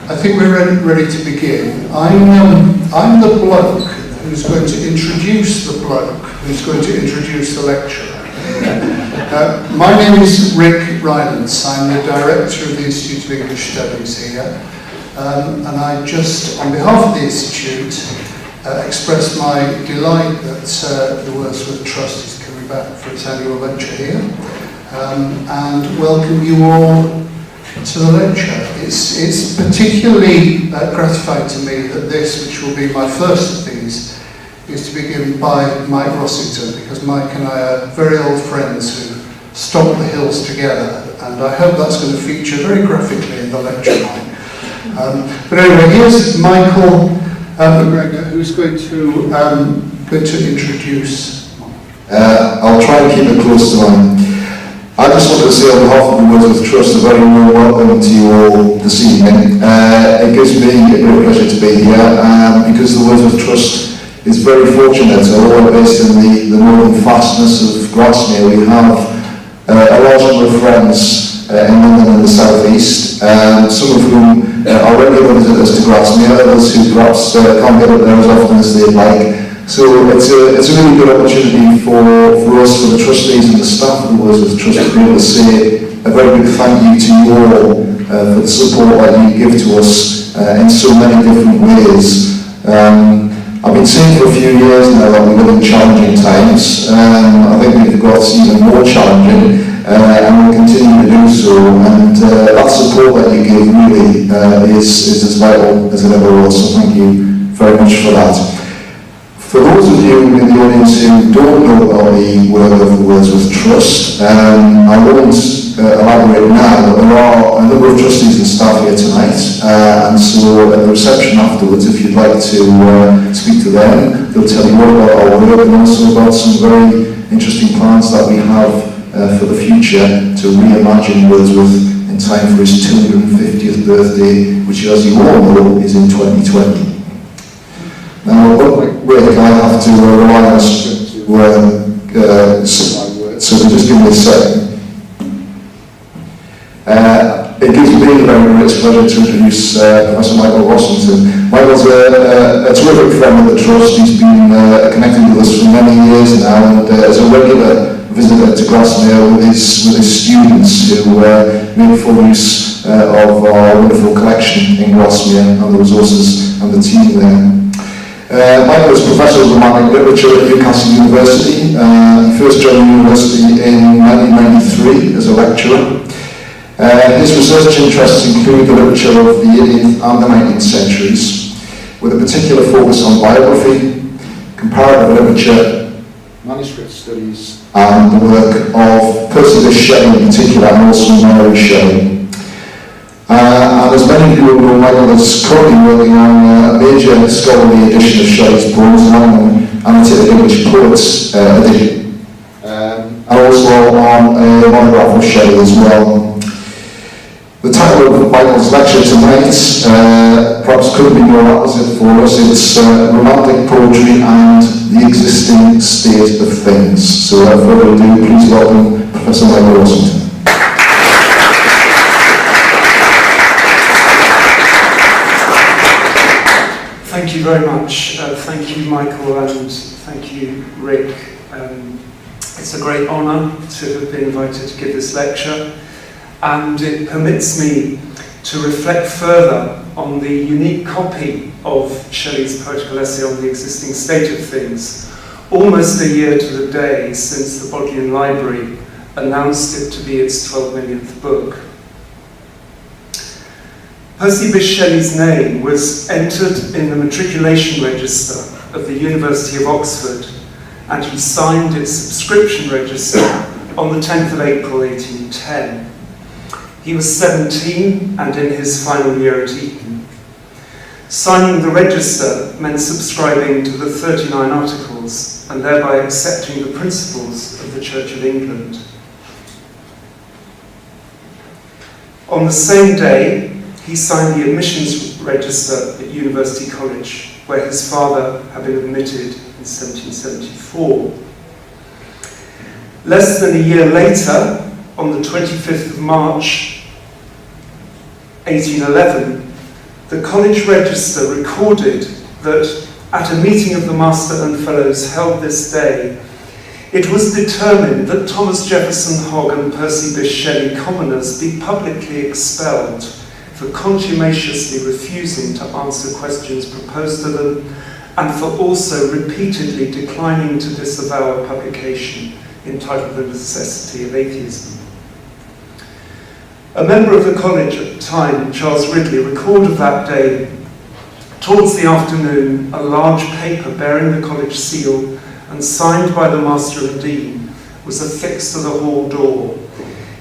I think we're ready to begin. I'm the bloke who's going to introduce the bloke who's going to introduce the lecturer. My name is Rick Rylance. I'm the Director of the Institute of English Studies here. And I just, on behalf of the Institute, express my delight that the Wordsworth Trust is coming back for its annual lecture here. And welcome you all to the lecture. It's particularly gratifying to me that this, which will be my first of these, is to be given by Mike Rossington, because Mike and I are very old friends who stomped the hills together, and I hope that's going to feature very graphically in the lecture, Mike. But anyway, here's Michael McGregor, who's going to introduce. I'll try and keep it close to mine. I just wanted to say on behalf of the Wordsworth Trust a very warm welcome to you all this evening. It gives me a great pleasure to be here because the Wordsworth Trust is very fortunate. Although we're based in the northern fastness of Grasmere, we have a large number of friends in London and the South East, some of whom are regular visitors to Grasmere, others who perhaps can't get up there as often as they'd like. So it's a really good opportunity for us, for the trustees and the staff of the Wordsworth Trust, to be able to say a very big thank you to you all for the support that you give to us in so many different ways. I've been saying for a few years now that we live in challenging times. I think we've got even more challenging, and we'll continue to do so. And that support that you give really is as vital as it ever was. So thank you very much for that. For those of you in the audience who don't know about the work of the Wordsworth Trust, I won't elaborate now, but there are a number of trustees and staff here tonight, and so at the reception afterwards, if you'd like to speak to them, they'll tell you all about our work and also about some very interesting plans that we have for the future to reimagine Wordsworth in time for his 250th birthday, which, as you all know, is in 2020. Now, Rick, I have to rely on a script to say my words, so just give me a second. It gives me a very great pleasure to introduce Professor Michael Rossington. Michael's a terrific friend of the Trust. He's been connected with us for many years now, and is a regular visitor to Grasmere with his students who make full use of our wonderful collection in Grasmere and the resources and the team there. Michael is Professor of Romantic Literature at Newcastle University. He first joined the university in 1993 as a lecturer. His research interests include the literature of the 18th and the 19th centuries, with a particular focus on biography, comparative literature, manuscript studies, and the work of Percy Bysshe in particular, and also Mary Shelley. And as many of you will know, Michael is currently working on a major scholarly edition of Shelley's poems, an annotated English poets edition, and also on a monograph of Shelley as well. The title of Michael's lecture tonight perhaps couldn't be more opposite for us. It's Romantic Poetry and the Existing State of Things. So without further ado, please welcome Professor Michael Rossington. Thank you very much. Thank you, Michael, and thank you, Rick. It's a great honour to have been invited to give this lecture, and it permits me to reflect further on the unique copy of Shelley's Poetical Essay on the Existing State of Things, almost a year to the day since the Bodleian Library announced it to be its 12 millionth book. Percy Bysshe Shelley's name was entered in the matriculation register of the University of Oxford, and he signed its subscription register on the 10th of April 1810. He was 17 and in his final year at Eton. Signing the register meant subscribing to the 39 articles and thereby accepting the principles of the Church of England. On the same day, he signed the admissions register at University College, where his father had been admitted in 1774. Less than a year later, on the 25th of March 1811, the college register recorded that at a meeting of the Master and Fellows held this day, it was determined that Thomas Jefferson Hogg and Percy Bysshe Shelley commoners be publicly expelled for contumaciously refusing to answer questions proposed to them, and for also repeatedly declining to disavow a publication entitled The Necessity of Atheism. A member of the college at the time, Charles Ridley, recorded that day, towards the afternoon, a large paper bearing the college seal and signed by the Master and Dean was affixed to the hall door,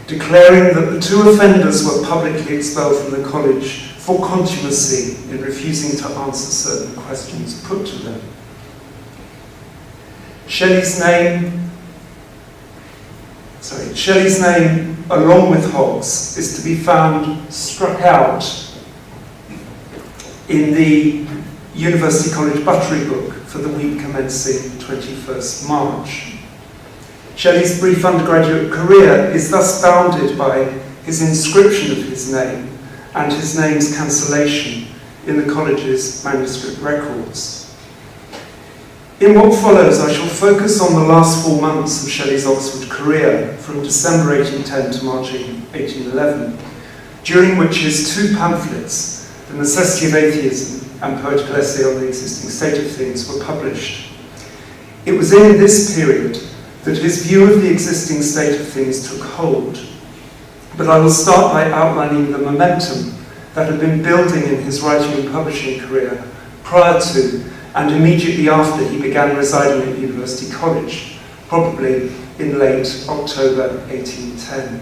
declaring that the two offenders were publicly expelled from the college for contumacy in refusing to answer certain questions put to them. Shelley's name, along with Hogg's, is to be found struck out in the University College Buttery book for the week commencing 21st March. Shelley's brief undergraduate career is thus bounded by his inscription of his name and his name's cancellation in the college's manuscript records. In what follows, I shall focus on the last 4 months of Shelley's Oxford career, from December 1810 to March 1811, during which his two pamphlets, The Necessity of Atheism and Poetical Essay on the Existing State of Things, were published. It was in this period that his view of the existing state of things took hold. But I will start by outlining the momentum that had been building in his writing and publishing career prior to and immediately after he began residing at University College, probably in late October 1810.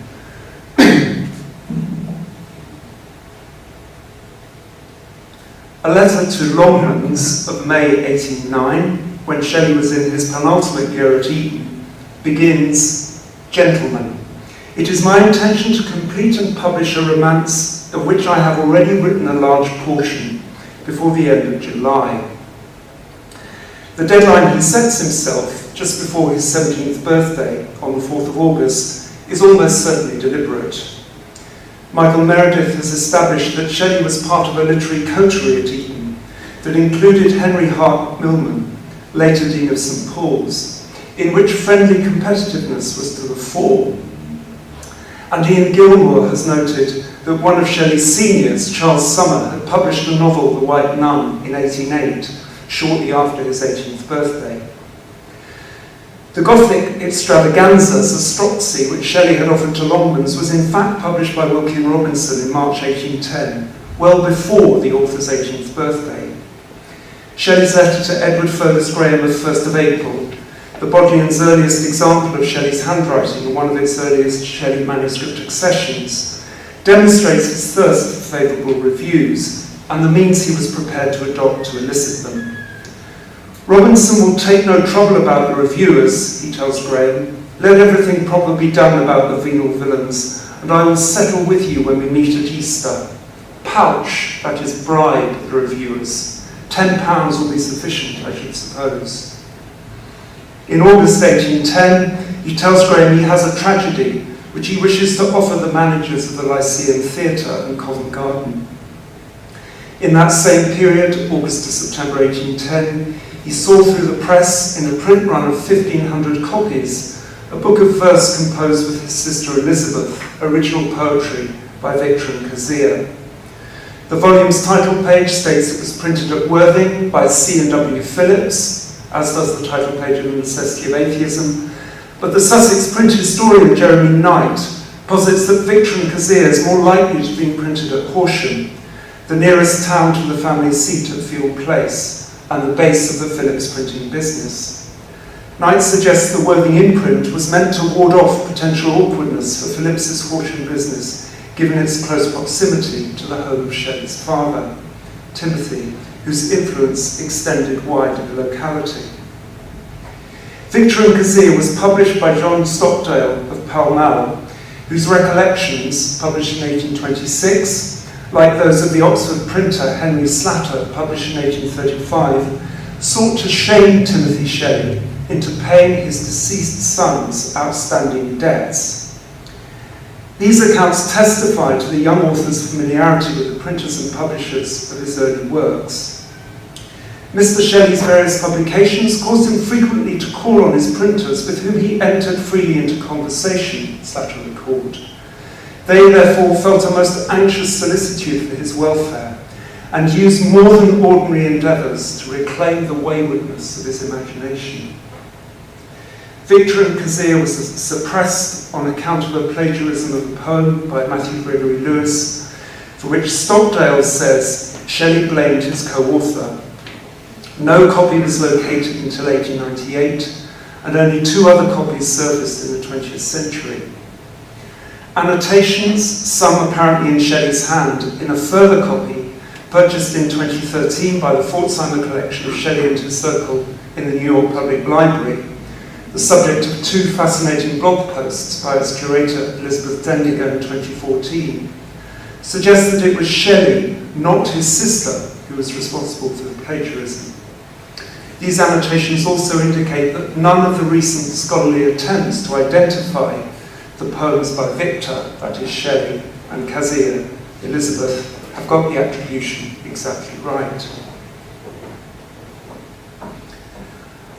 A letter to Longmans of May 1809, when Shelley was in his penultimate year at Eton, begins, "Gentlemen, it is my intention to complete and publish a romance of which I have already written a large portion before the end of July." The deadline he sets himself just before his 17th birthday, on the 4th of August, is almost certainly deliberate. Michael Meredith has established that Shelley was part of a literary coterie at Eton that included Henry Hart Milman, later Dean of St Paul's, in which friendly competitiveness was to the fore. And Ian Gilmore has noted that one of Shelley's seniors, Charles Summer, had published a novel, The White Nun, in 1808, shortly after his 18th birthday. The Gothic extravaganza, Zastrozzi, which Shelley had offered to Longmans, was in fact published by Wilkin Robinson in March 1810, well before the author's 18th birthday. Shelley's letter to Edward Fergus Graham of 1st of April, the Bodleian's earliest example of Shelley's handwriting and one of its earliest Shelley manuscript accessions, demonstrates his thirst for favourable reviews and the means he was prepared to adopt to elicit them. Robinson will take no trouble about the reviewers, he tells Graham. Let everything proper be done about the venal villains, and I will settle with you when we meet at Easter. Pouch, that is bribe, the reviewers. £10 will be sufficient, I should suppose. In August 1810, he tells Graham he has a tragedy which he wishes to offer the managers of the Lyceum Theatre and Covent Garden. In that same period, August to September 1810, he saw through the press, in a print run of 1,500 copies, a book of verse composed with his sister Elizabeth, original poetry by Victor and Kazir. The volume's title page states it was printed at Worthing by C. and W. Phillips, as does the title page of The Necessity of Atheism, but the Sussex print historian Jeremy Knight posits that Victor and Kazir is more likely to have been printed at Horsham, the nearest town to the family seat at Field Place, and the base of the Phillips printing business. Knight suggests the Worthing imprint was meant to ward off potential awkwardness for Phillips's Horsham business, given its close proximity to the home of Shelley's father, Timothy, whose influence extended wide in the locality. Victor and Kazir was published by John Stockdale of Pall Mall, whose recollections, published in 1826, like those of the Oxford printer Henry Slatter, published in 1835, sought to shame Timothy Shelley into paying his deceased son's outstanding debts. These accounts testify to the young author's familiarity with the printers and publishers of his early works. Mr. Shelley's various publications caused him frequently to call on his printers, with whom he entered freely into conversation, Slattery recalled. They therefore felt a most anxious solicitude for his welfare, and used more than ordinary endeavours to reclaim the waywardness of his imagination. Victor and Kezia was suppressed on account of a plagiarism of a poem by Matthew Gregory Lewis, for which Stockdale says Shelley blamed his co-author. No copy was located until 1898, and only 2 other copies surfaced in the 20th century. Annotations, some apparently in Shelley's hand, in a further copy, purchased in 2013 by the Pforzheimer collection of Shelley and his circle in the New York Public Library, the subject of 2 fascinating blog posts by its curator Elizabeth Dendiger in 2014, suggests that it was Shelley, not his sister, who was responsible for the plagiarism. These annotations also indicate that none of the recent scholarly attempts to identify the poems by Victor, that is Shelley, and Kezia, Elizabeth, have got the attribution exactly right.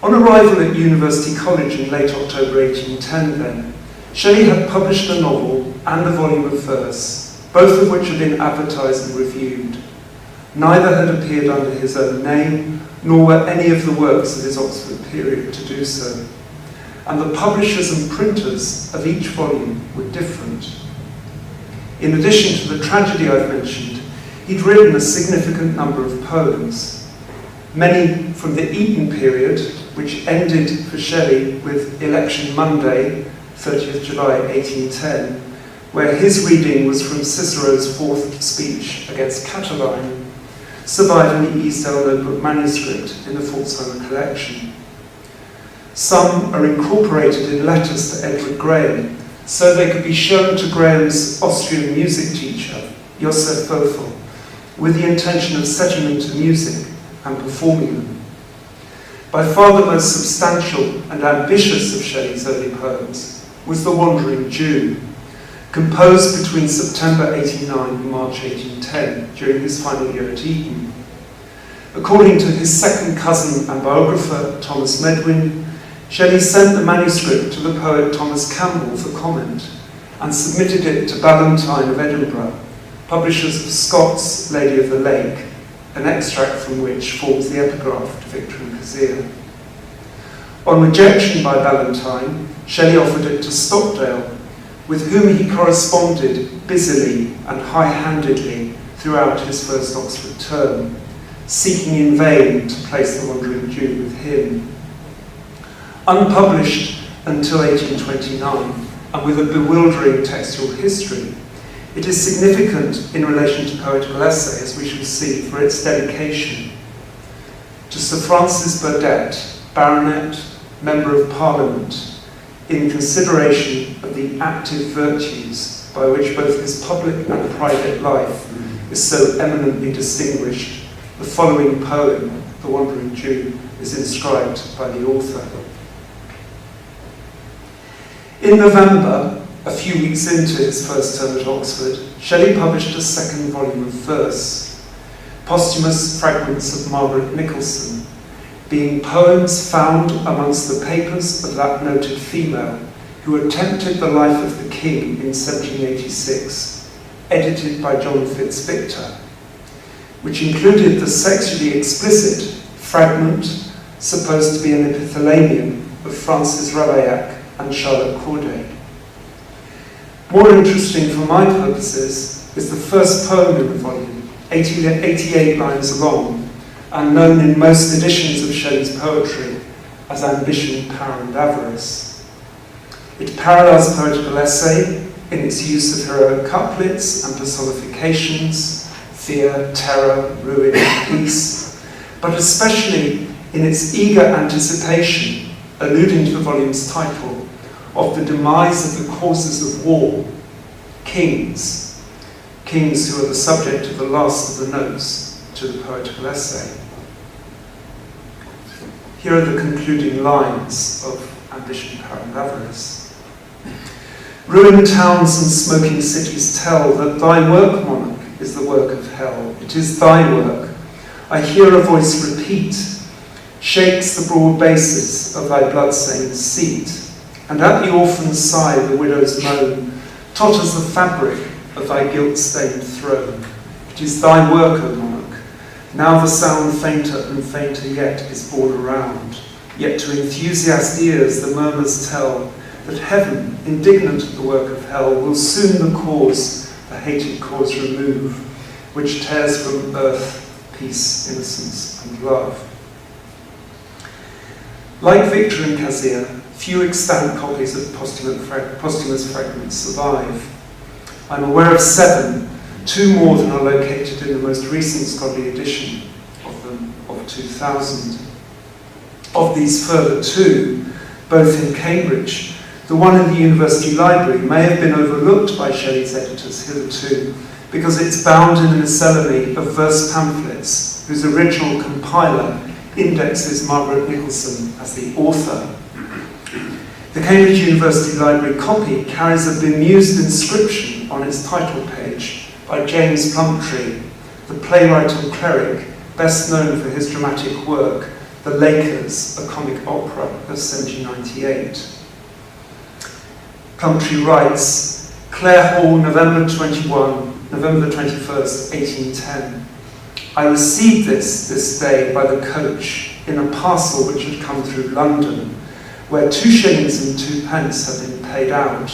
On arrival at University College in late October 1810 then, Shelley had published a novel and a volume of verse, both of which had been advertised and reviewed. Neither had appeared under his own name, nor were any of the works of his Oxford period to do so. And the publishers and printers of each volume were different. In addition to the tragedy I've mentioned, he'd written a significant number of poems, many from the Eton period, which ended for Shelley with Election Monday, 30th July 1810, where his reading was from Cicero's 4th speech against Catiline, survive in the Easdale Notebook manuscript in the Pforzheimer collection. Some are incorporated in letters to Edward Graham, so they could be shown to Graham's Austrian music teacher, Josef Bothel, with the intention of setting them to music and performing them. By far the most substantial and ambitious of Shelley's early poems was The Wandering Jew, composed between September 1809 and March 1810, during his final year at Eton. According to his second cousin and biographer, Thomas Medwin, Shelley sent the manuscript to the poet Thomas Campbell for comment, and submitted it to Ballantyne of Edinburgh, publishers of Scott's Lady of the Lake, an extract from which forms the epigraph to Victor and Kezia. On rejection by Ballantyne, Shelley offered it to Stockdale, with whom he corresponded busily and high-handedly throughout his first Oxford term, seeking in vain to place The Wandering Jew with him. Unpublished until 1829, and with a bewildering textual history, it is significant in relation to Poetical Essay, as we shall see, for its dedication to Sir Francis Burdett, Baronet, Member of Parliament, in consideration of the active virtues by which both his public and private life is so eminently distinguished. The following poem, The Wandering Jew, is inscribed by the author. In November, a few weeks into his first term at Oxford, Shelley published a second volume of verse, Posthumous Fragments of Margaret Nicholson, being poems found amongst the papers of that noted female who attempted the life of the king in 1786, edited by John Fitzvictor, which included the sexually explicit fragment supposed to be an epithalamium of Francis Ravaillac and Charlotte Corday. More interesting for my purposes is the first poem in the volume, 88 lines long, and known in most editions of Shelley's poetry as Ambition, Power and Avarice. It parallels Poetical Essay in its use of heroic couplets and personifications, fear, terror, ruin, peace, but especially in its eager anticipation, alluding to the volume's title, of the demise of the causes of war, kings who are the subject of the last of the notes to the Poetical Essay. Here are the concluding lines of Ambition, Power and Avarice. Ruined towns and smoking cities tell that thy work, monarch, is the work of hell. It is thy work. I hear a voice repeat, shakes the broad bases of thy blood-stained seat, and at the orphan's side the widow's moan totters the fabric of thy guilt-stained throne. It is thy work, O monarch. Now the sound fainter and fainter yet is borne around, yet to enthusiast ears the murmurs tell that heaven, indignant at the work of hell, will soon the hated cause remove, which tears from earth peace, innocence, and love. Like Victor and Kezia, few extant copies of posthumous fragments survive. I'm aware of 7, 2 more than are located in the most recent scholarly edition of them, of 2000. Of these further 2, both in Cambridge, the one in the University Library may have been overlooked by Shelley's editors hitherto, because it's bound in a miscellany of verse pamphlets whose original compiler indexes Margaret Nicholson as the author. The Cambridge University Library copy carries a bemused inscription on its title page by James Plumtree, the playwright and cleric best known for his dramatic work, The Lakers, a comic opera of 1798. Plumtree writes, Clare Hall, November the 21st, 1810. I received this day by the coach in a parcel which had come through London, where 2 shillings and 2 pence had been paid out.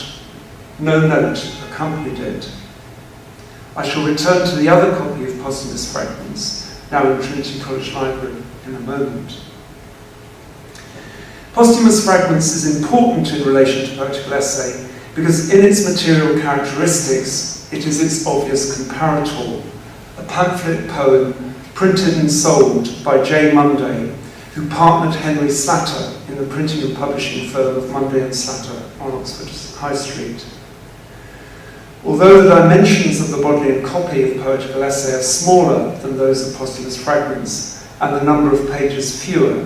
No note accompanied it. I shall return to the other copy of posthumous fragments, now in Trinity College Library, in a moment. Posthumous fragments is important in relation to Poetical Essay because in its material characteristics, it is its obvious comparator, a pamphlet poem printed and sold by J. Munday, who partnered Henry Slatter in the printing and publishing firm of Munday and Slatter on Oxford High Street. Although the dimensions of the Bodleian copy of Poetical Essay are smaller than those of posthumous fragments and the number of pages fewer,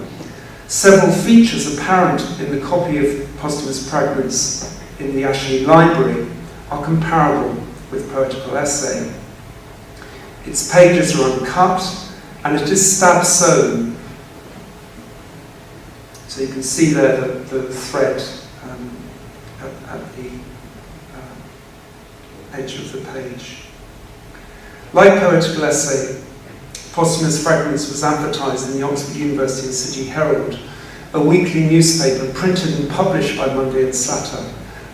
several features apparent in the copy of posthumous fragments in the Ashley Library are comparable with Poetical Essay. Its pages are uncut and it is stab sewn. So you can see there the thread at the edge of the page. Like Poetical Essay, Posthumous Fragments was advertised in the Oxford University and City Herald, a weekly newspaper printed and published by Munday and Slatter,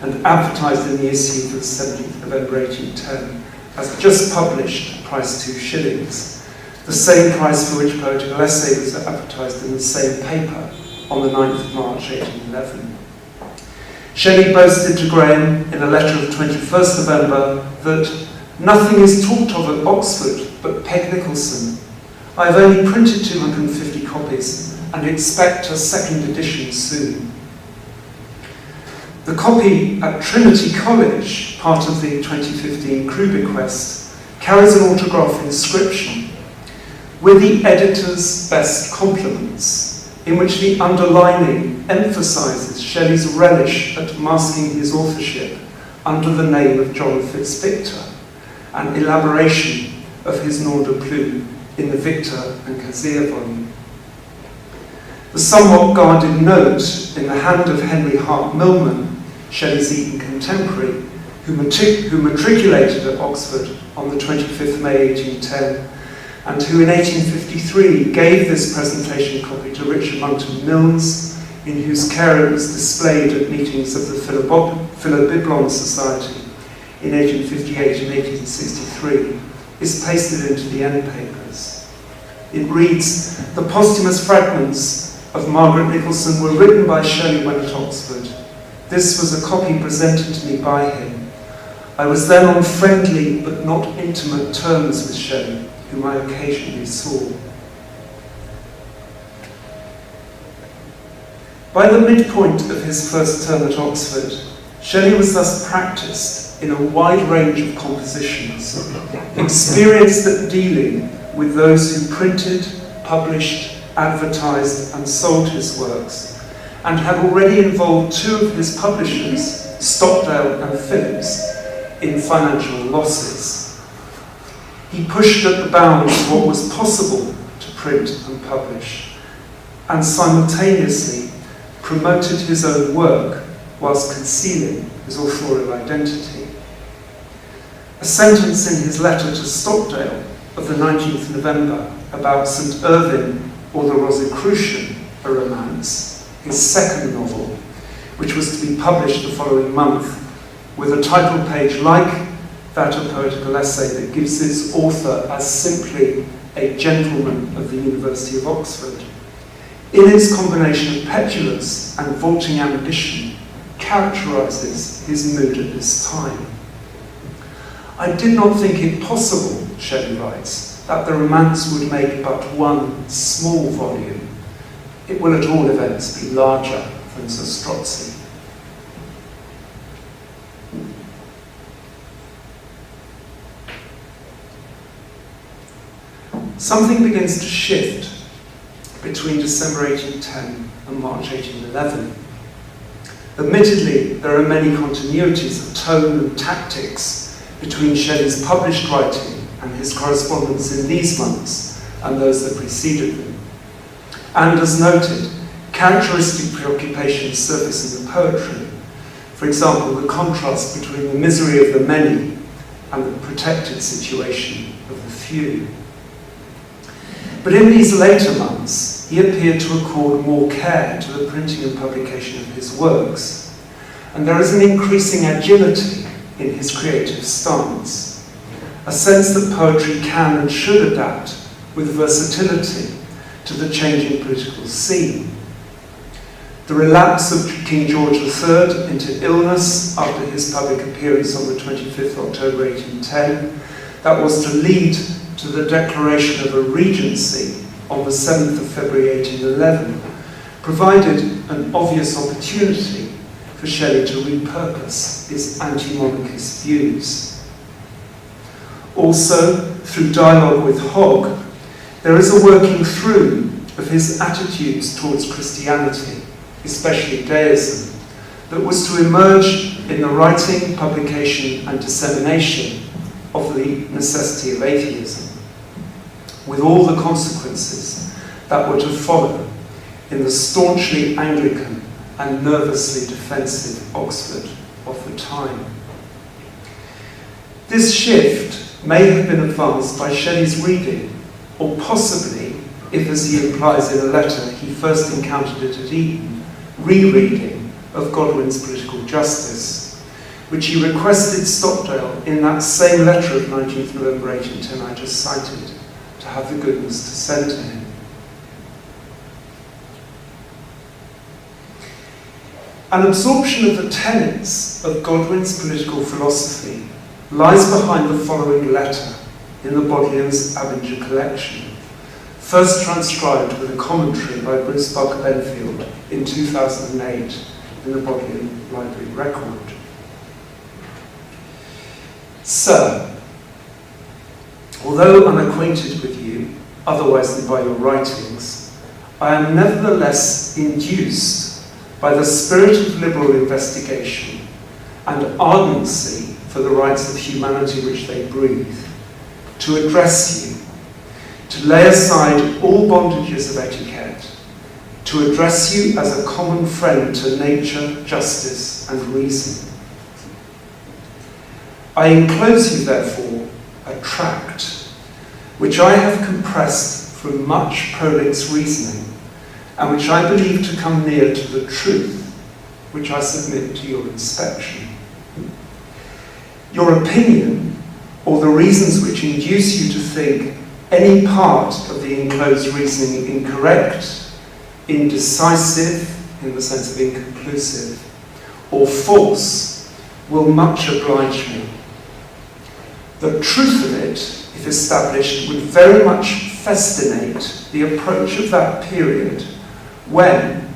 and advertised in the issue for the 17th November 1810 as just published, price 2 shillings, the same price for which Poetical Essay was advertised in the same paper on the 9th of March 1811. Shelley boasted to Graham in a letter of 21st November that nothing is talked of at Oxford but Peg Nicholson. I have only printed 250 copies and expect a second edition soon. The copy at Trinity College, part of the 2015 crew bequest, carries an autograph inscription, "With the editor's best compliments," in which the underlining emphasises Shelley's relish at masking his authorship under the name of John Fitzvictor, an elaboration of his nom de plume in the Victor and Kezia volume. The somewhat guarded note in the hand of Henry Hart Milman, Shelley's Eton contemporary, who matriculated at Oxford on the 25th of May 1810, and who in 1853 gave this presentation copy to Richard Monckton Milnes, in whose care it was displayed at meetings of the Philobiblon Society in 1858 and 1863, is pasted into the end papers. It reads, "The posthumous fragments of Margaret Nicholson were written by Shelley when at Oxford. This was a copy presented to me by him. I was then on friendly but not intimate terms with Shelley, whom I occasionally saw." By the midpoint of his first term at Oxford, Shelley was thus practiced in a wide range of compositions, experienced at dealing with those who printed, published, advertised and sold his works, and had already involved 2 of his publishers Stockdale and Phillips in financial losses. He pushed at the bounds of what was possible to print and publish, and simultaneously promoted his own work whilst concealing his authorial identity. A sentence in his letter to Stockdale of the 19th November about St. Irvyne or the Rosicrucian, a romance, his second novel, which was to be published the following month, with a title page like that of Poetical Essay that gives its author as simply a gentleman of the University of Oxford, in its combination of petulance and vaulting ambition, characterises his mood at this time. I did not think it possible, Shelley writes, that the romance would make but one small volume. It will at all events be larger than Sir Strozzi. Something begins to shift between December 1810 and March 1811. Admittedly, there are many continuities of tone and tactics between Shelley's published writing and his correspondence in these months and those that preceded them. And as noted, characteristic preoccupations surface in the poetry. For example, the contrast between the misery of the many and the protected situation of the few. But in these later months, he appeared to accord more care to the printing and publication of his works, and there is an increasing agility in his creative stance, a sense that poetry can and should adapt with versatility to the changing political scene. The relapse of King George III into illness after his public appearance on the 25th October 1810, that was to lead to the declaration of a regency on the 7th of February 1811, provided an obvious opportunity for Shelley to repurpose his anti-monarchist views. Also, through dialogue with Hogg, there is a working through of his attitudes towards Christianity, especially deism, that was to emerge in the writing, publication, and dissemination of the necessity of atheism, with all the consequences that were to follow in the staunchly Anglican and nervously defensive Oxford of the time. This shift may have been advanced by Shelley's reading, or possibly, if as he implies in a letter he first encountered it at Eton, rereading of Godwin's Political Justice, which he requested Stockdale in that same letter of 19th November 1810 I just cited, to have the goodness to send to him. An absorption of the tenets of Godwin's political philosophy lies behind the following letter in the Bodleian's Abinger collection, first transcribed with a commentary by Bruce Barker Benfield in 2008 in the Bodleian Library record. Sir, although unacquainted with you, otherwise than by your writings, I am nevertheless induced by the spirit of liberal investigation and ardency for the rights of humanity which they breathe, to address you, to lay aside all bondages of etiquette, to address you as a common friend to nature, justice, and reason. I enclose you, therefore, a tract, which I have compressed from much prolix reasoning, and which I believe to come near to the truth, which I submit to your inspection. Your opinion, or the reasons which induce you to think any part of the enclosed reasoning incorrect, indecisive, in the sense of inconclusive, or false, will much oblige me. The truth of it, if established, would very much festinate the approach of that period when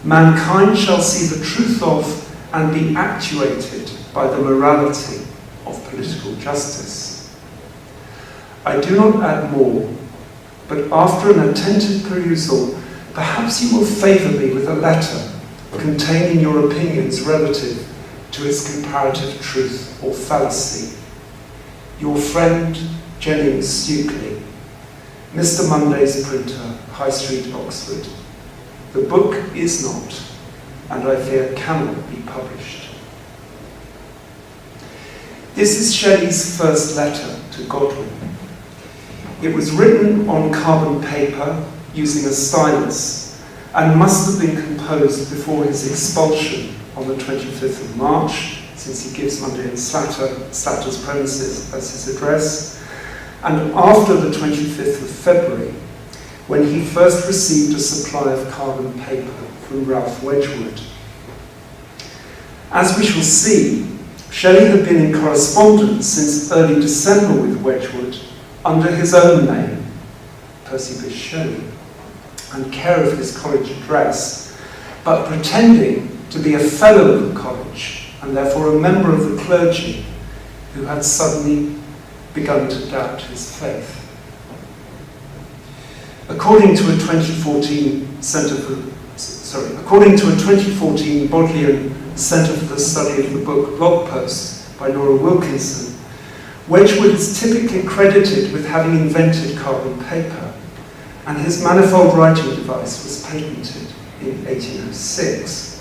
mankind shall see the truth of and be actuated by the morality of political justice. I do not add more, but after an attentive perusal, perhaps you will favour me with a letter containing your opinions relative to its comparative truth or fallacy. Your friend, Jennings Stukely, Mr. Monday's printer, High Street, Oxford. The book is not, and I fear cannot be published. This is Shelley's first letter to Godwin. It was written on carbon paper using a stylus and must have been composed before his expulsion on the 25th of March, since he gives Monday and Slatter's premises as his address, and after the 25th of February, when he first received a supply of carbon paper from Ralph Wedgwood. As we shall see, Shelley had been in correspondence since early December with Wedgwood under his own name, Percy Bysshe Shelley, and care of his college address, but pretending to be a fellow of the college and therefore a member of the clergy who had suddenly begun to doubt his faith. According to a 2014 Bodleian Centre for the Study of the Book blog post by Nora Wilkinson, Wedgwood is typically credited with having invented carbon paper, and his manifold writing device was patented in 1806.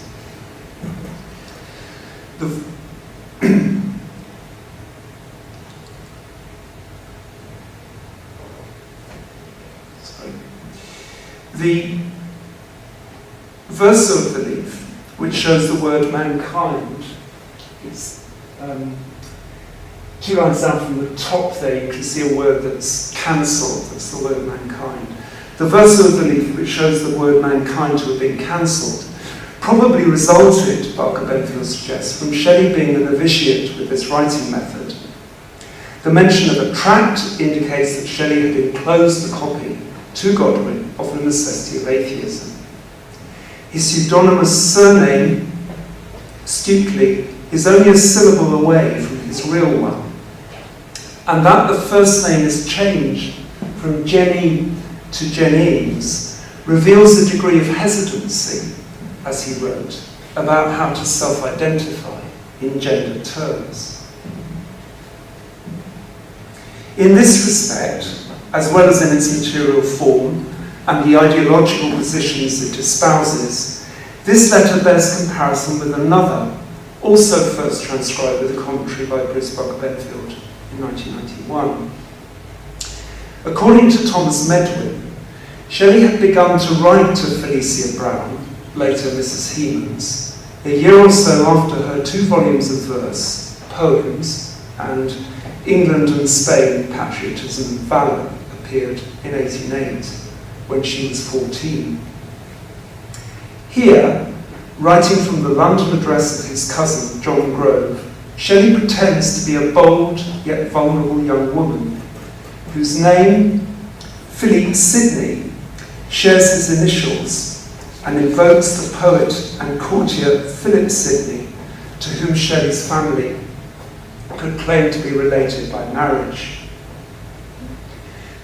The verso of the leaf, which shows the word mankind, is 2 lines down from the top there. You can see a word that's cancelled, that's the word mankind. The verso of the leaf, which shows the word mankind to have been cancelled, probably resulted, Barker Benfield suggests, from Shelley being a novitiate with this writing method. The mention of a tract indicates that Shelley had enclosed the copy to Godwin of The Necessity of Atheism. His pseudonymous surname, Stukely, is only a syllable away from his real one, and that the first name is changed from Jenny to Jennings reveals a degree of hesitancy, as he wrote, about how to self-identify in gender terms. In this respect, as well as in its material form and the ideological positions it espouses, this letter bears comparison with another, also first transcribed with a commentary by Bruce Barker Benfield in 1991. According to Thomas Medwin, Shelley had begun to write to Felicia Brown, later Mrs. Hemans, a year or so after her 2 volumes of verse, poems, and England and Spain, Patriotism and Valour appeared in 1808, when she was 14. Here, writing from the London address of his cousin, John Grove, Shelley pretends to be a bold yet vulnerable young woman, whose name, Philippe Sidney, shares his initials and invokes the poet and courtier Philip Sidney, to whom Shelley's family could claim to be related by marriage.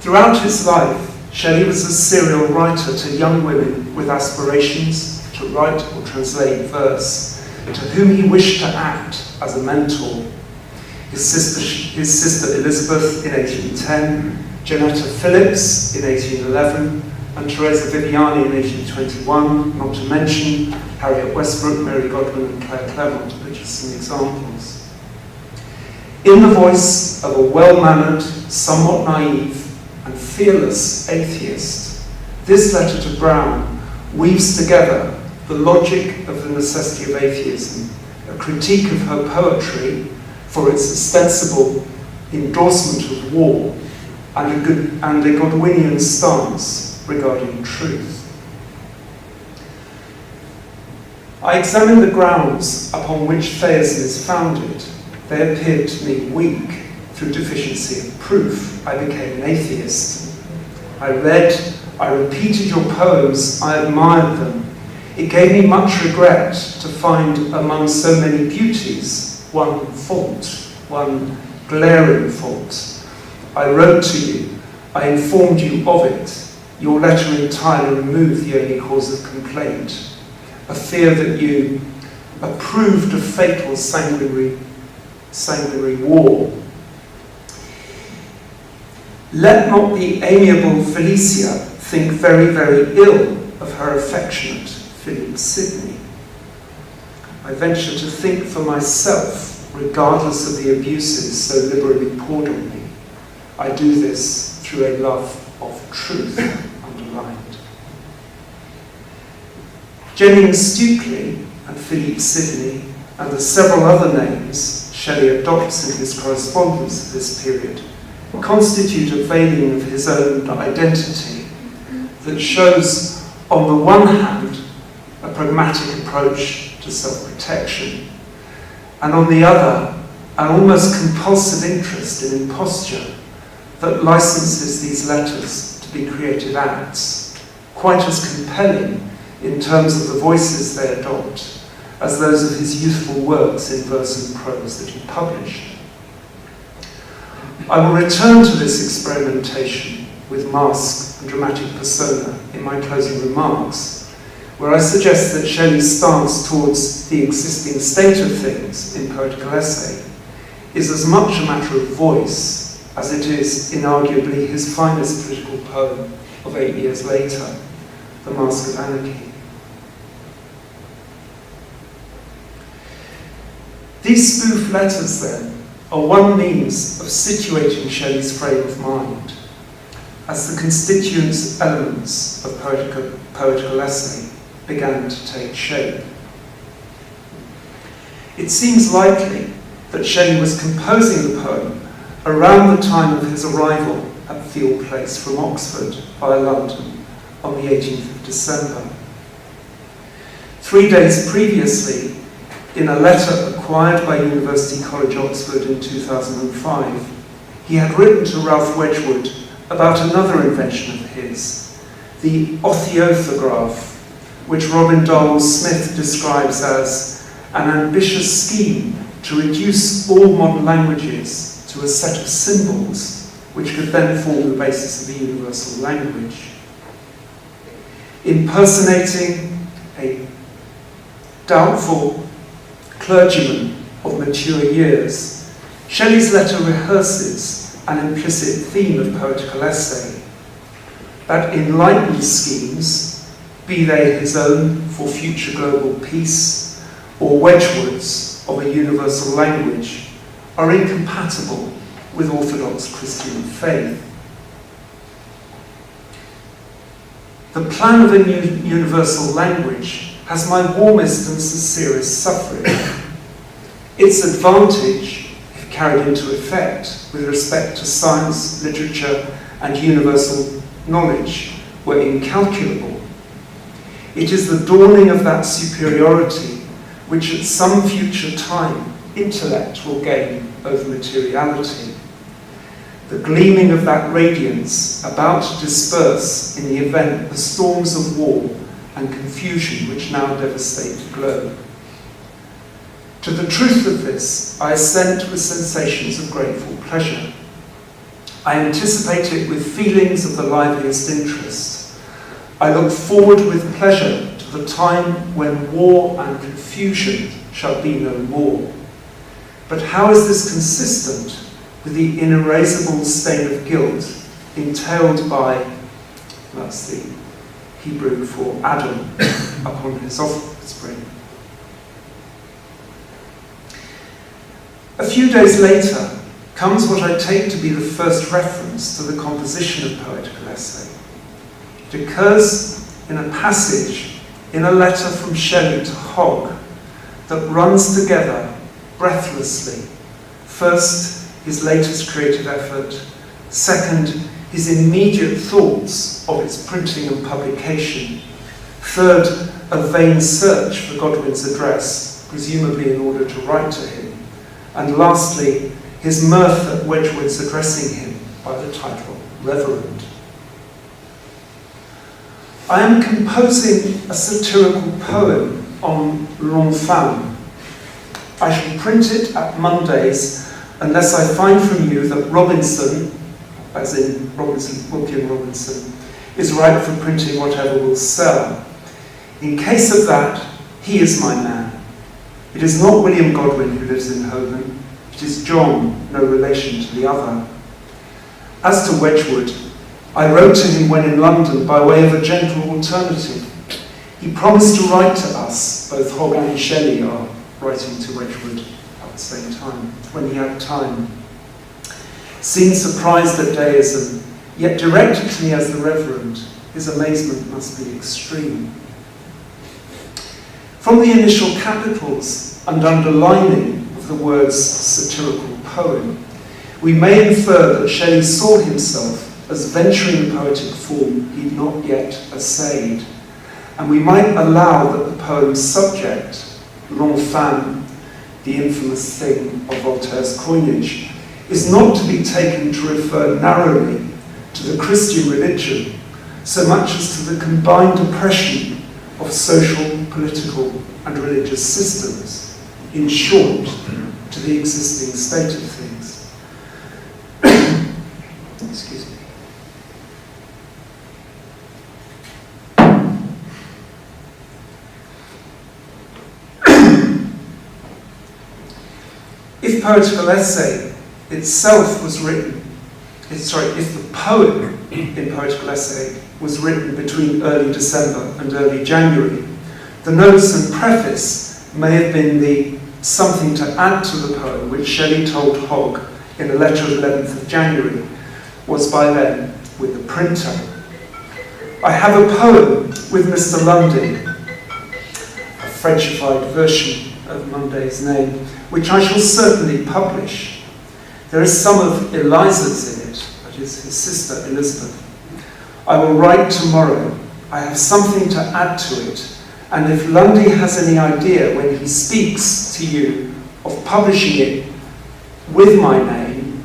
Throughout his life, Shelley was a serial writer to young women with aspirations to write or translate verse, to whom he wished to act as a mentor. His sister Elizabeth in 1810, Janetta Phillips in 1811, and Teresa Viviani in 1821, not to mention Harriet Westbrook, Mary Godwin, and Claire Claremont, which are some examples. In the voice of a well-mannered, somewhat naive, and fearless atheist, this letter to Brown weaves together the logic of The Necessity of Atheism, a critique of her poetry for its ostensible endorsement of war, and a Godwinian stance regarding truth. I examined the grounds upon which theism is founded. They appeared to me weak. Through deficiency of proof, I became an atheist. I read, I repeated your poems, I admired them. It gave me much regret to find among so many beauties one fault, one glaring fault. I wrote to you, I informed you of it. Your letter entirely removed the only cause of complaint, a fear that you approved of fatal sanguinary war. Let not the amiable Felicia think very, very ill of her affectionate Philip Sidney. I venture to think for myself, regardless of the abuses so liberally poured on me, I do this through a love of truth underlined. Jennings Stukely and Philip Sidney and the several other names Shelley adopts in his correspondence of this period constitute a veiling of his own identity that shows, on the one hand, a pragmatic approach to self-protection, and on the other, an almost compulsive interest in imposture that licenses these letters to be created acts, quite as compelling in terms of the voices they adopt as those of his youthful works in verse and prose that he published. I will return to this experimentation with mask and dramatic persona in my closing remarks, where I suggest that Shelley's stance towards the existing state of things in Poetical Essay is as much a matter of voice as it is inarguably his finest political poem of 8 years later, The Mask of Anarchy. These spoof letters, then, are one means of situating Shelley's frame of mind as the constituent elements of Poetical Essay began to take shape. It seems likely that Shelley was composing the poem around the time of his arrival at Field Place from Oxford via London on the 18th of December. 3 days previously, in a letter acquired by University College Oxford in 2005, he had written to Ralph Wedgwood about another invention of his, the otheothograph, which Robin Darwell-Smith describes as an ambitious scheme to reduce all modern languages to a set of symbols which could then form the basis of a universal language. Impersonating a doubtful clergyman of mature years, Shelley's letter rehearses an implicit theme of Poetical Essay, that enlightened schemes, be they his own for future global peace or Wedgwood's of a universal language, are incompatible with orthodox Christian faith. The plan of a new universal language has my warmest and sincerest suffrage. Its advantage, if carried into effect with respect to science, literature, and universal knowledge, were incalculable. It is the dawning of that superiority which at some future time intellect will gain over materiality. The gleaming of that radiance about to disperse in the event the storms of war and confusion which now devastate the globe. To the truth of this, I assent with sensations of grateful pleasure. I anticipate it with feelings of the liveliest interest. I look forward with pleasure to the time when war and confusion shall be no more. But how is this consistent with the inerasable stain of guilt entailed by, that's the Hebrew for Adam, upon his offspring? A few days later comes what I take to be the first reference to the composition of Poetical Essay. It occurs in a passage in a letter from Shelley to Hogg that runs together breathlessly. First, his latest creative effort. Second, his immediate thoughts of its printing and publication. Third, a vain search for Godwin's address, presumably in order to write to him. And lastly, his mirth at Wedgwood's addressing him by the title Reverend. I am composing a satirical poem on l'enfant. I shall print it at Mondays unless I find from you that Robinson, as in William Robinson, is ripe for printing whatever will sell. In case of that, he is my man. It is not William Godwin who lives in Holborn, it is John, no relation to the other. As to Wedgwood, I wrote to him when in London by way of a gentle alternative. He promised to write to us, both Hogg and Shelley are writing to Wedgwood at the same time, when he had time. Seemed surprised at deism, yet directed to me as the Reverend, his amazement must be extreme. From the initial capitals and underlining of the words satirical poem, we may infer that Shelley saw himself as venturing the poetic form he'd not yet essayed, and we might allow that the poem's subject, l'enfant, the infamous thing of Voltaire's coinage, is not to be taken to refer narrowly to the Christian religion, so much as to the combined oppression of social, political, and religious systems, in short, to the existing state of things. Excuse me. If Poetical Essay itself was written, if the poem in Poetical Essay was written between early December and early January, the notes and preface may have been the something to add to the poem which Shelley told Hogg in a letter of 11th of January was by then with the printer. I have a poem with Mr. Lundy, a Frenchified version of Monday's name, which I shall certainly publish. There is some of Eliza's in it, that is his sister Elizabeth. I will write tomorrow. I have something to add to it, and if Lundy has any idea when he speaks to you of publishing it with my name,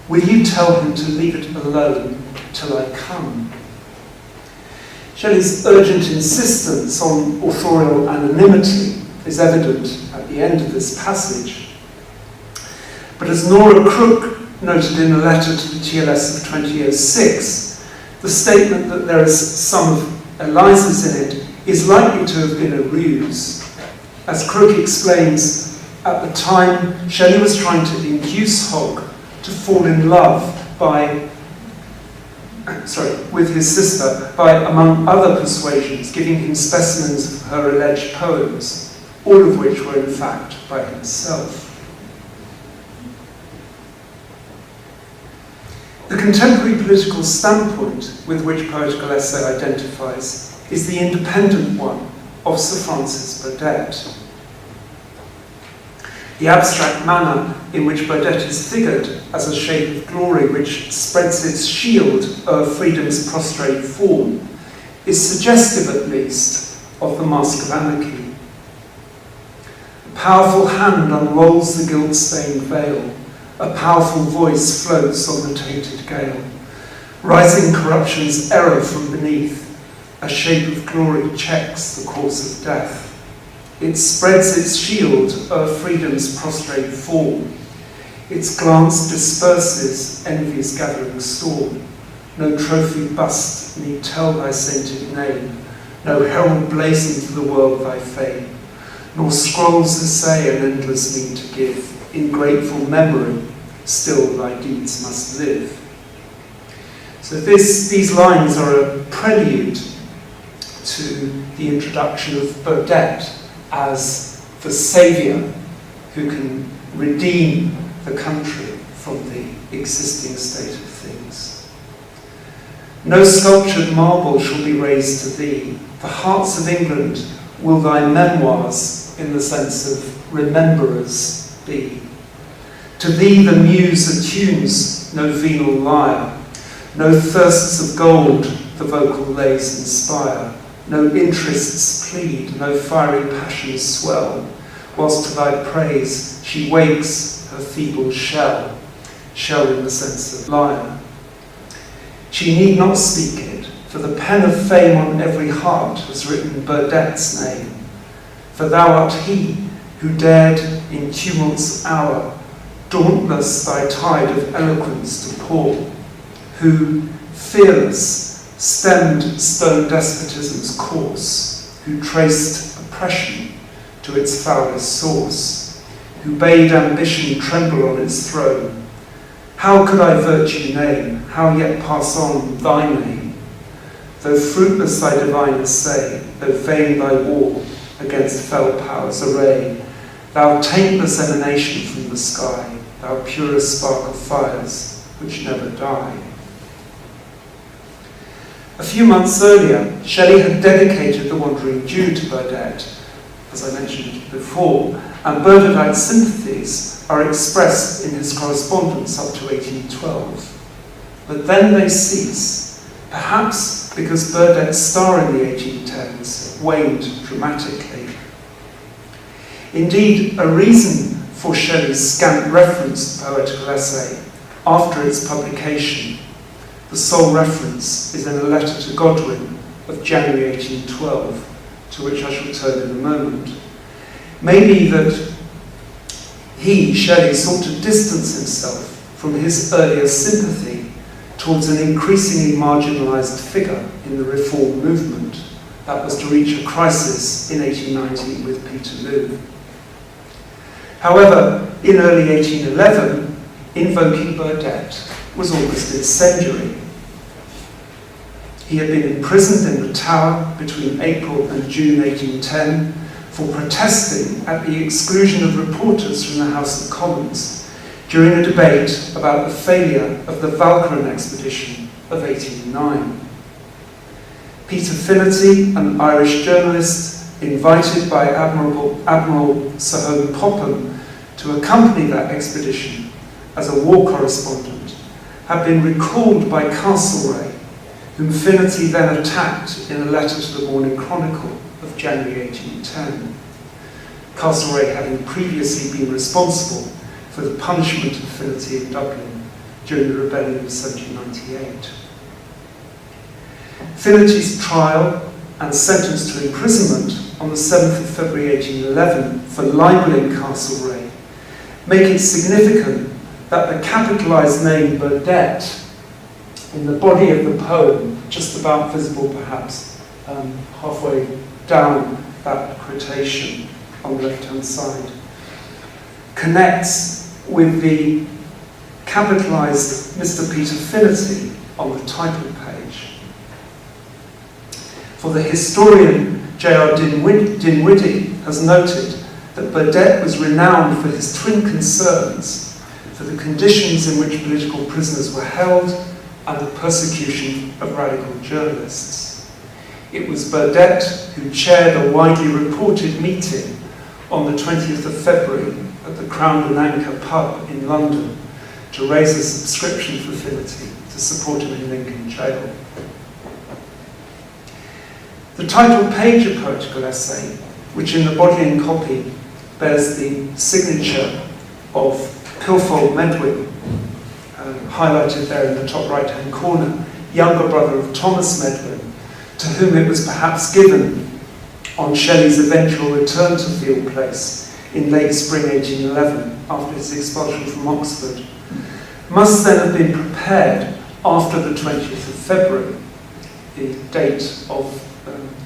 will you tell him to leave it alone till I come? Shelley's urgent insistence on authorial anonymity is evident at the end of this passage. But as Nora Crook noted in a letter to the TLS of 2006, the statement that there is some of Eliza's in it is likely to have been a ruse. As Crook explains, at the time Shelley was trying to induce Hogg to fall in love with his sister by, among other persuasions, giving him specimens of her alleged poems, all of which were in fact by himself. The contemporary political standpoint with which Poetical Essay identifies is the independent one of Sir Francis Burdett. The abstract manner in which Burdett is figured as a shape of glory which spreads its shield o'er freedom's prostrate form is suggestive, at least, of the Mask of Anarchy. A powerful hand unrolls the guilt-stained veil. A powerful voice floats on the tainted gale. Rising corruption's error from beneath, a shape of glory checks the course of death. It spreads its shield o'er freedom's prostrate form. Its glance disperses envy's gathering storm. No trophy bust need tell thy sainted name, no herald blazon for the world thy fame, nor scrolls essay an endless mean to give. In grateful memory, still thy deeds must live. So these lines are a prelude to the introduction of Burdett as the saviour who can redeem the country from the existing state of things. No sculptured marble shall be raised to thee. The hearts of England will thy memoirs, in the sense of rememberers, be. To thee the muse attunes no venal lyre, no thirsts of gold the vocal lays inspire, no interests plead, no fiery passions swell, whilst to thy praise she wakes her feeble shell in the sense of lyre. She need not speak it, for the pen of fame on every heart has written Burdett's name. For thou art he who dared in tumult's hour dauntless thy tide of eloquence to pour, who, fearless, stemmed stern despotism's course, who traced oppression to its foulest source, who bade ambition tremble on its throne. How could I virtue name, how yet pass on thy name? Though fruitless thy divine essay, though vain thy war against fell powers array, thou taintless emanation from the sky, thou purest spark of fires which never die. A few months earlier, Shelley had dedicated The Wandering Jew to Burdett, as I mentioned before, and Burdettite sympathies are expressed in his correspondence up to 1812. But then they cease, perhaps because Burdett's star in the 1810s waned dramatically. Indeed, a reason for Shelley's scant reference to Poetical Essay after its publication, the sole reference is in a letter to Godwin of January 1812, to which I shall turn in a moment, may be that he, Shelley, sought to distance himself from his earlier sympathy towards an increasingly marginalised figure in the reform movement that was to reach a crisis in 1890 with Peterloo. However, in early 1811, invoking Burdett was almost incendiary. He had been imprisoned in the Tower between April and June 1810 for protesting at the exclusion of reporters from the House of Commons during a debate about the failure of the Walcheren expedition of 1809. Peter Finnerty, an Irish journalist invited by Admiral Sir Home Popham to accompany that expedition as a war correspondent, had been recalled by Castlereagh, whom Finnerty then attacked in a letter to the Morning Chronicle of January 1810. Castlereagh having previously been responsible for the punishment of Finnerty in Dublin during the rebellion of 1798. Finnerty's trial and sentence to imprisonment on the 7th of February 1811 for libelling Castlereagh make it significant that the capitalised name Burdett in the body of the poem, just about visible perhaps, halfway down that quotation on the left-hand side, connects with the capitalised Mr. Peter Finnerty on the title page. For the historian J.R. Dinwiddie has noted that Burdett was renowned for his twin concerns, for the conditions in which political prisoners were held and the persecution of radical journalists. It was Burdett who chaired a widely reported meeting on the 20th of February at the Crown and Anchor pub in London to raise a subscription for Finnerty to support him in Lincoln Jail. The title page of Poetical Essay, which in the Bodleian copy bears the signature of Pilfold Medwin, highlighted there in the top right-hand corner, younger brother of Thomas Medwin, to whom it was perhaps given on Shelley's eventual return to Field Place in late spring 1811 after his expulsion from Oxford, must then have been prepared after the 20th of February, the date of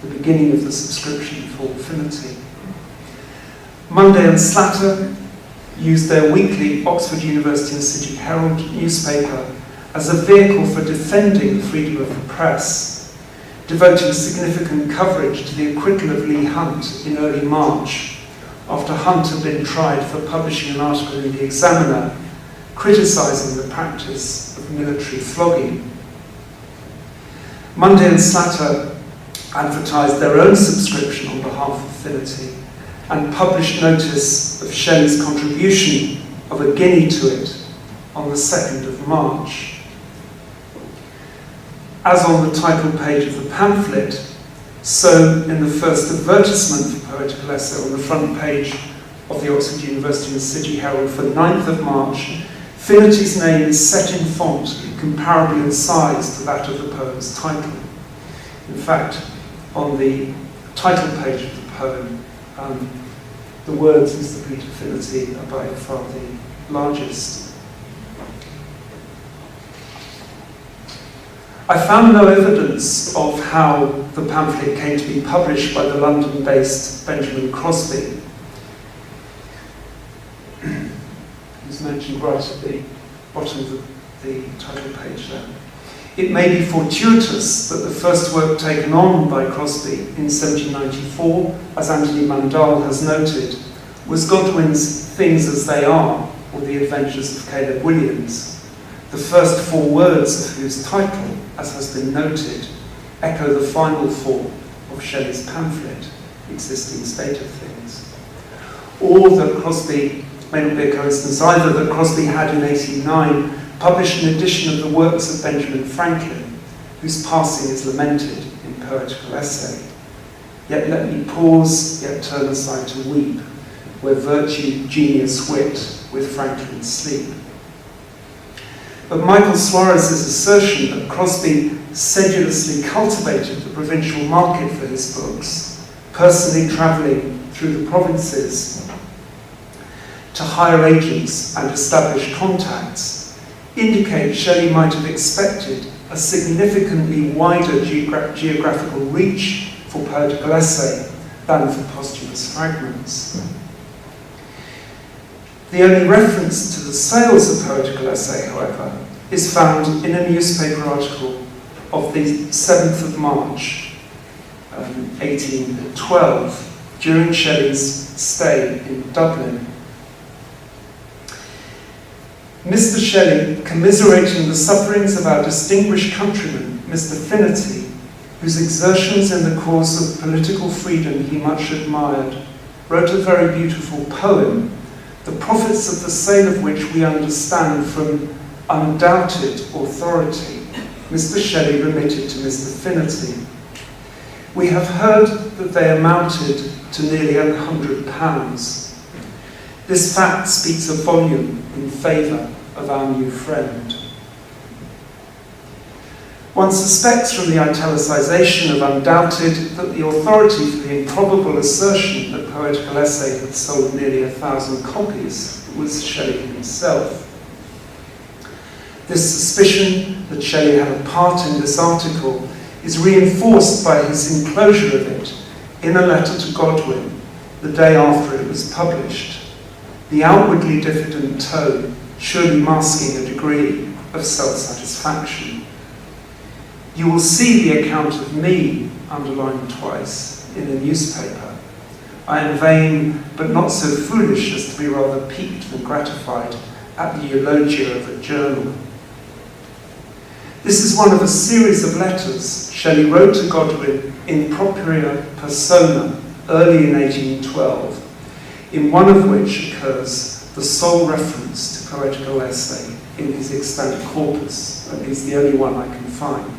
the beginning of the subscription for Finnerty. Monday and Slatter used their weekly Oxford University and City Herald newspaper as a vehicle for defending the freedom of the press, devoting significant coverage to the acquittal of Leigh Hunt in early March, after Hunt had been tried for publishing an article in the Examiner criticising the practice of military flogging. Monday and Slatter advertised their own subscription on behalf of Finnerty and published notice of Shelley's contribution of a guinea to it on the 2nd of March. As on the title page of the pamphlet, so in the first advertisement for Poetical Essay on the front page of the Oxford University and City Herald for 9th of March, Finnerty's name is set in font comparable in size to that of the poem's title. In fact, on the title page of the poem, the words Mr. Peter Finnerty are by far the largest. I found no evidence of how the pamphlet came to be published by the London-based Benjamin Crosby, who's mentioned right at the bottom of the title page there. It may be fortuitous that the first work taken on by Crosby in 1794, as Anthony Mandel has noted, was Godwin's Things as They Are, or The Adventures of Caleb Williams, the first 4 words of whose title, as has been noted, echo the final 4 of Shelley's pamphlet, Existing State of Things. Or that Crosby, may not be a coincidence either, that Crosby had in 1809 published an edition of the works of Benjamin Franklin, whose passing is lamented in Poetical Essay. Yet let me pause, yet turn aside to weep, where virtue, genius, wit, with Franklin sleep. But Michael Suarez's assertion that Crosby sedulously cultivated the provincial market for his books, personally travelling through the provinces to hire agents and establish contacts, indicates Shelley might have expected a significantly wider geographical reach for Poetical Essay than for posthumous fragments. The only reference to the sales of Poetical Essay, however, is found in a newspaper article of the 7th of March, 1812, during Shelley's stay in Dublin. Mr. Shelley, commiserating the sufferings of our distinguished countryman, Mr. Finnerty, whose exertions in the cause of political freedom he much admired, wrote a very beautiful poem, the profits of the sale of which we understand from undoubted authority, Mr. Shelley remitted to Mr. Finnerty. We have heard that they amounted to nearly £100. This fact speaks a volume in favour of our new friend. One suspects from the italicisation of undoubted that the authority for the improbable assertion that Poetical Essay had sold nearly 1,000 copies was Shelley himself. This suspicion that Shelley had a part in this article is reinforced by his enclosure of it in a letter to Godwin the day after it was published, the outwardly diffident tone surely masking a degree of self-satisfaction. You will see the account of me, underlined twice, in the newspaper. I am vain, but not so foolish as to be rather piqued than gratified at the eulogia of a journal. This is one of a series of letters Shelley wrote to Godwin in propria persona early in 1812, in one of which occurs the sole reference to Poetical Essay in his extant corpus, at least the only one I can find.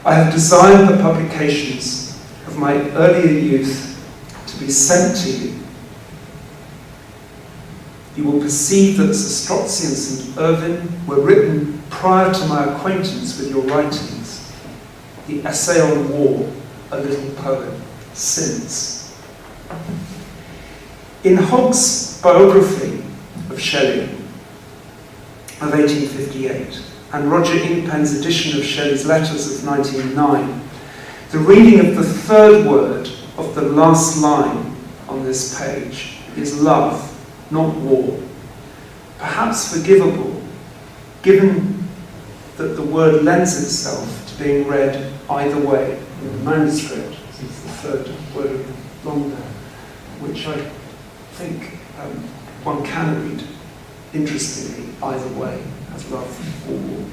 I have desired the publications of my earlier youth to be sent to you. You will perceive that Sir Strozzi and St. Irvyne were written prior to my acquaintance with your writings. The Essay on War, a little poem, since. In Hogg's biography of Shelley of 1858 and Roger Ingpen's edition of Shelley's letters of 1909, the reading of the third word of the last line on this page is love, not war. Perhaps forgivable, given that the word lends itself to being read either way in the manuscript. This is the third word long there, which I think one can read, interestingly, either way, as love or war.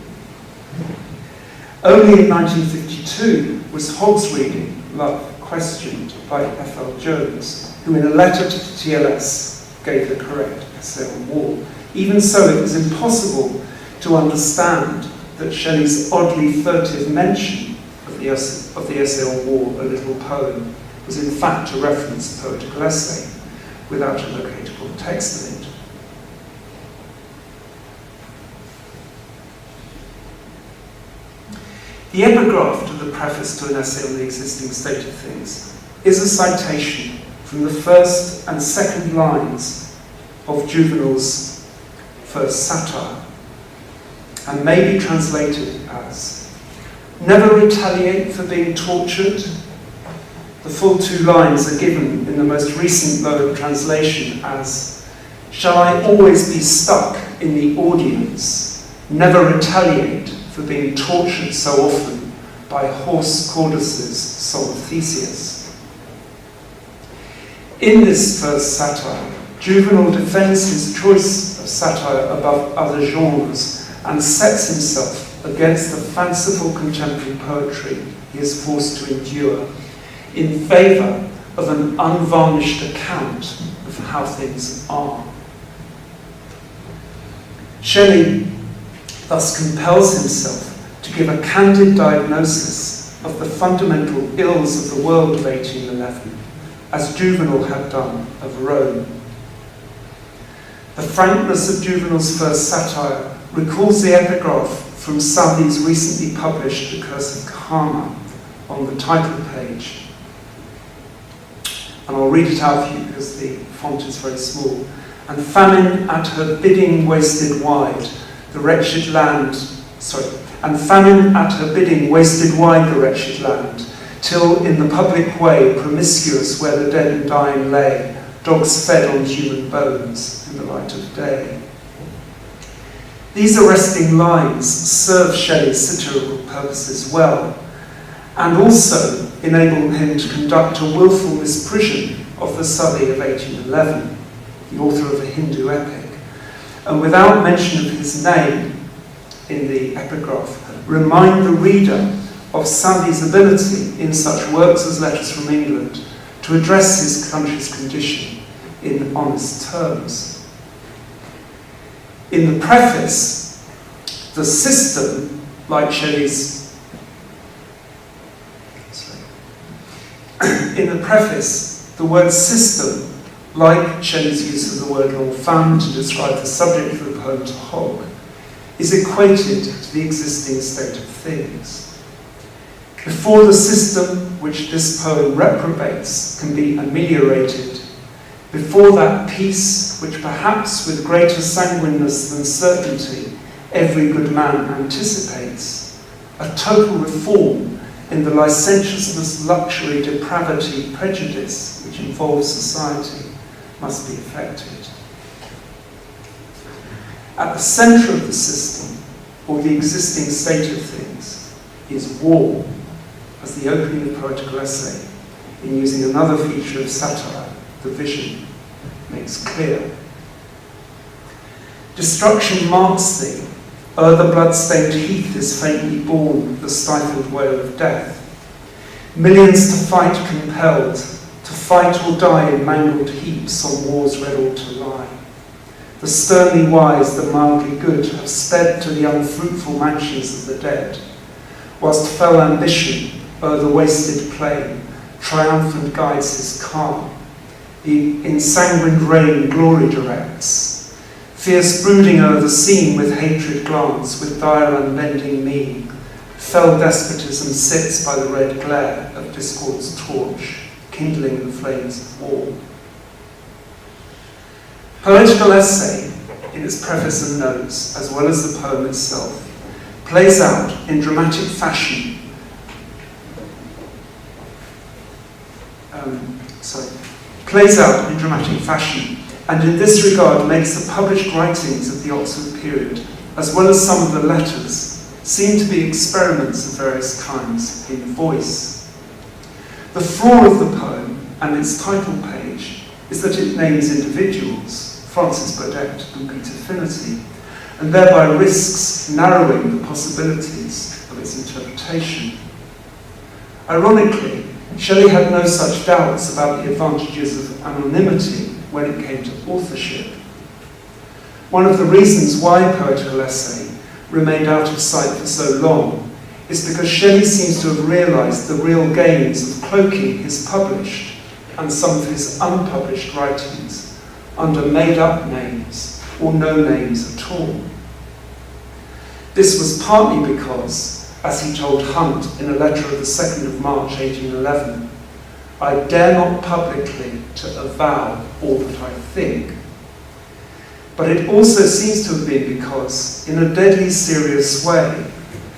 Only in 1952 was Hogg's reading, Love, questioned by F.L. Jones, who in a letter to the TLS gave the correct Essay on War. Even so, it was impossible to understand that Shelley's oddly furtive mention of the Essay on War, a little poem, was in fact a reference to Poetical Essay, without a locatable text in it. The epigraph to the preface to an essay on the existing state of things is a citation from the first and second lines of Juvenal's first satire, and may be translated as, Never retaliate for being tortured. The full 2 lines are given in the most recent Loeb translation as, "Shall I always be stuck in the audience, never retaliate for being tortured so often by hoarse Cordus's Song of Theseus?" In this first satire, Juvenal defends his choice of satire above other genres and sets himself against the fanciful contemporary poetry he is forced to endure, in favour of an unvarnished account of how things are. Shelley thus compels himself to give a candid diagnosis of the fundamental ills of the world of 1811, as Juvenal had done of Rome. The frankness of Juvenal's first satire recalls the epigraph from Southey's recently published The Curse of Karma on the title page. And I'll read it out for you because the font is very small. "And famine at her bidding wasted wide, the wretched land," "and famine at her bidding wasted wide the wretched land, till in the public way, promiscuous where the dead and dying lay, dogs fed on human bones in the light of day." These arresting lines serve Shelley's satirical purposes well, and also enable him to conduct a willful misprision of the Southey of 1811, the author of a Hindu epic, and without mention of his name in the epigraph, remind the reader of Southey's ability in such works as Letters from England to address his country's condition in honest terms. In the preface, the system, like Shelley's in the preface, the word system, like Shelley's use of the word l'enfant to describe the subject of the poem to hog, is equated to the existing state of things. Before the system which this poem reprobates can be ameliorated, before that peace which perhaps with greater sanguineness than certainty every good man anticipates, a total reform in the licentiousness, luxury, depravity, prejudice which involves society must be effected. At the centre of the system, or the existing state of things, is war, as the opening of Poetical Essay, in using another feature of satire, the vision, makes clear. Destruction marks thee, o'er the blood-stained heath is faintly borne the stifled wail of death. Millions to fight compelled, to fight or die in mangled heaps on war's red altar lie. The sternly wise, the mildly good, have sped to the unfruitful mansions of the dead, whilst fell ambition o'er the wasted plain triumphant guides his car. The ensanguined rain glory directs, fierce brooding o'er the scene with hatred glance, with dire unbending mien. Fell despotism sits by the red glare of discord's torch, kindling the flames of war. Poetical Essay, in its preface and notes, as well as the poem itself, plays out in dramatic fashion and in this regard makes the published writings of the Oxford period, as well as some of the letters, seem to be experiments of various kinds in voice. The flaw of the poem and its title page is that it names individuals, Francis Burdett and Peter Finnerty, and thereby risks narrowing the possibilities of its interpretation. Ironically, Shelley had no such doubts about the advantages of anonymity when it came to authorship. One of the reasons why Poetical Essay remained out of sight for so long is because Shelley seems to have realised the real gains of cloaking his published and some of his unpublished writings under made-up names or no names at all. This was partly because, as he told Hunt in a letter of the 2nd of March 1811, I dare not publicly to avow all that I think. But it also seems to have been because, in a deadly serious way,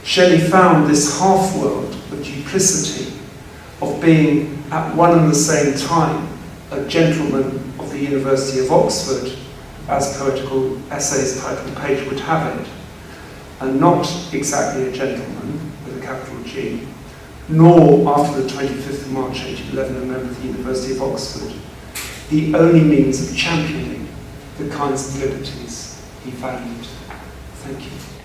Shelley found this half-world of duplicity, of being at one and the same time a gentleman of the University of Oxford, as Poetical Essay's title page would have it, and not exactly a gentleman with a capital G, nor after the 25th of March 1811 a member of the University of Oxford, the only means of championing the kinds of liberties he valued. Thank you.